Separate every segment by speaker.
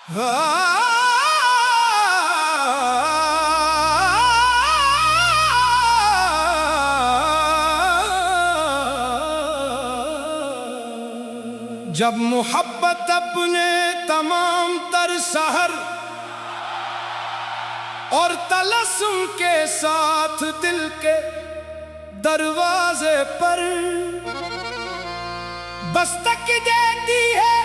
Speaker 1: जब मोहब्बत अपने तमाम तर सहर और तलस्सुम के साथ दिल के दरवाजे पर दस्तक देती है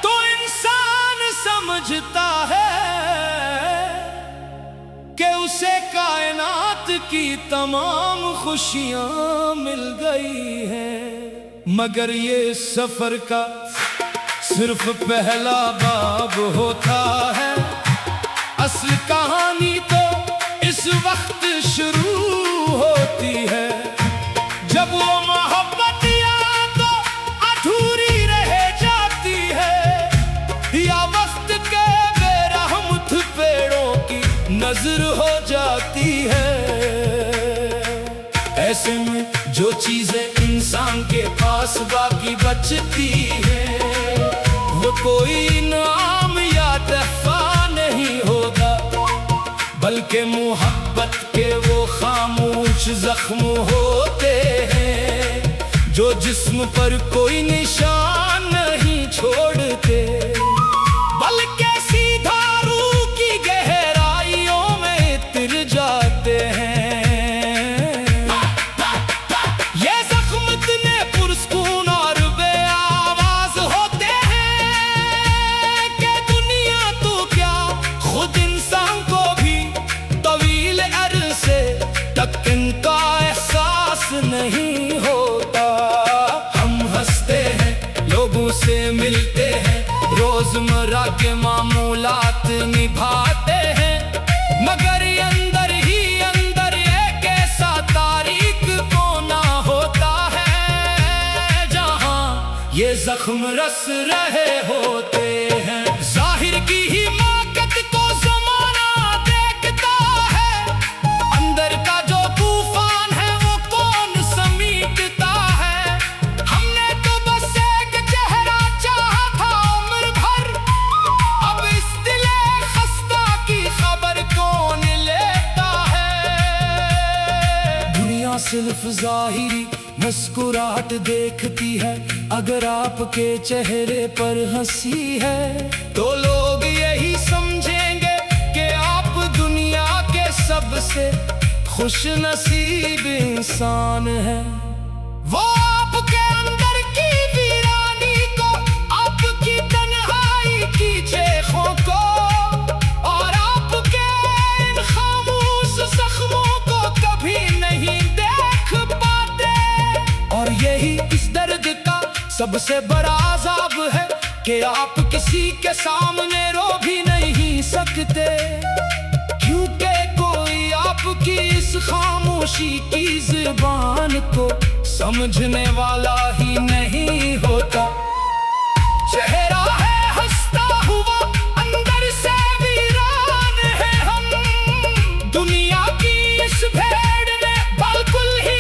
Speaker 1: तो इंसान समझता है कि उसे कायनात की तमाम खुशियां मिल गई हैं। मगर ये सफर का सिर्फ पहला बाब होता है, असल कहानी तो इस वक्त शुरू होती है जब वो मोहब्बत या तो अधूरी रह जाती है या वक्त के बेरहमत पेड़ों की नजर हो जाती है। ऐसे में जो चीजें इंसान के पास बाकी बचती है वो कोई इनाम या तोहफा नहीं होगा, बल्कि मोहब्बत के वो खामोश जख्म होते हैं जो जिस्म पर कोई निशान नहीं छोड़ते, बल्कि सीधा रूह की गहराइयों में उतर जाते हैं। इनका एहसास नहीं होता, हम हंसते हैं, लोगों से मिलते हैं, रोजमर्रा के मामूलात निभाते हैं, मगर ये अंदर ही अंदर एक ऐसा तारीख कोना होता है जहां ये जख्म रस रहे होते हैं। जाहिर की ही सिर्फ जाहिरी मुस्कुराहट देखती है, अगर आपके चेहरे पर हंसी है तो लोग यही समझेंगे कि आप दुनिया के सबसे खुश नसीब इंसान हैं। वो आपके अंदर की वीरानी को, आपकी तन्हाई की चेखों को और आपके इन खामोश जख्मों को कभी नहीं और यही इस दर्द का सबसे बड़ा अज़ाब है कि आप किसी के सामने रो भी नहीं सकते, क्योंकि कोई आपकी इस खामोशी की ज़ुबान को समझने वाला ही नहीं होता। चेहरा है हंसता हुआ, अंदर से वीरान है हम, दुनिया की इस भेड़ में बिल्कुल ही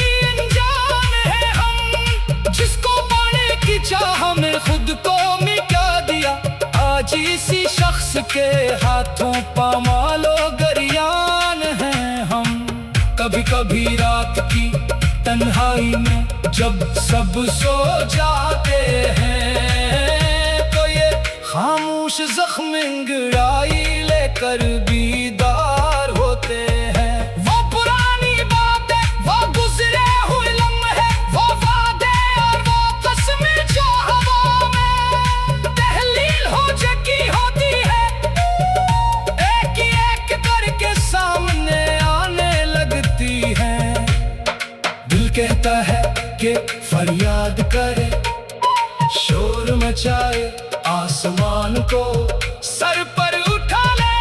Speaker 1: चाह में खुद को मिटा दिया, आज इसी शख्स के हाथों पामालो गरियान हैं हम। कभी कभी रात की तन्हाई में जब सब सो जाते हैं तो ये खामोश जख्म अंगड़ाई लेकर बीदार होते हैं। कहता है कि फरियाद करे, शोर मचाए, आसमान को सर पर उठा ले,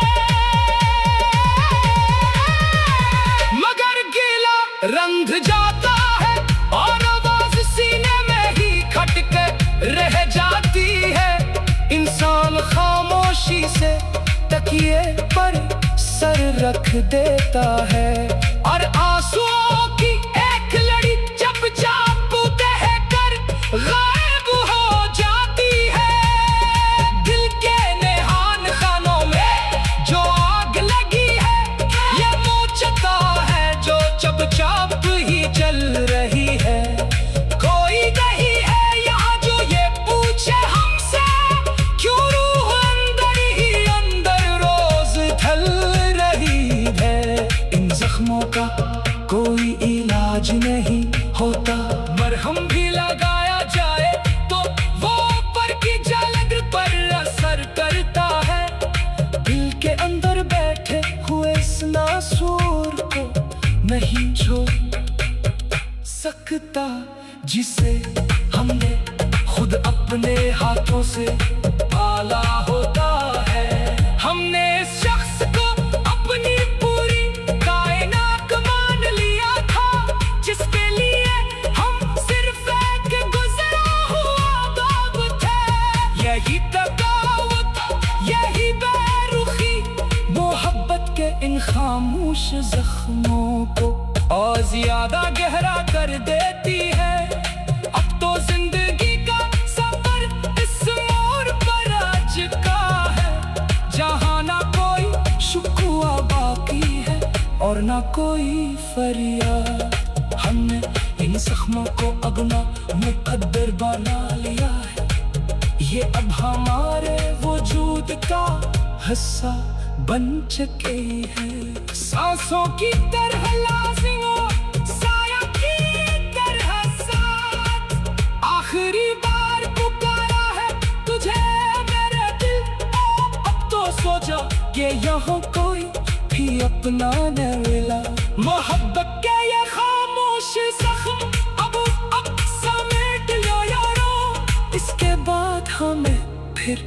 Speaker 1: मगर गीला रंध जाता है और आवाज सीने में ही खटके रह जाती है। इंसान खामोशी से तकिए पर सर रख देता है और आंसुओं की गायब हो जाती है। दिल के हो सकता, जिसे हमने खुद अपने हाथों से पाला होता है। हमने इस शख्स को अपनी पूरी कायनात मान लिया था, जिसके लिए हम सिर्फ एक गुजरा हुआ बाब थे। यही तकावत, यही बेरुखी मोहब्बत के इन खामोश जख्मों को और ज्यादा गहरा कर देती है। अब तो जिंदगी का सफर इस मोड़ पर आ चुका है, जहाँ ना कोई शुक्वा बाकी है और ना कोई फरियाद। हमने इन जख्मों को अपना मुकद्दर बना लिया है, ये अब हमारे वजूद का हिस्सा बन चुके हैं। सांसों की तरह लाज़िम हो, साया की तरह साथ, आखिरी बार पुकारा है तुझे मेरे दिल। अब तो सो जा कि यहाँ कोई भी अपना न मिला। मोहब्बत के ये खामोश जख्म अब समेट लो यारो, इसके बाद हमें फिर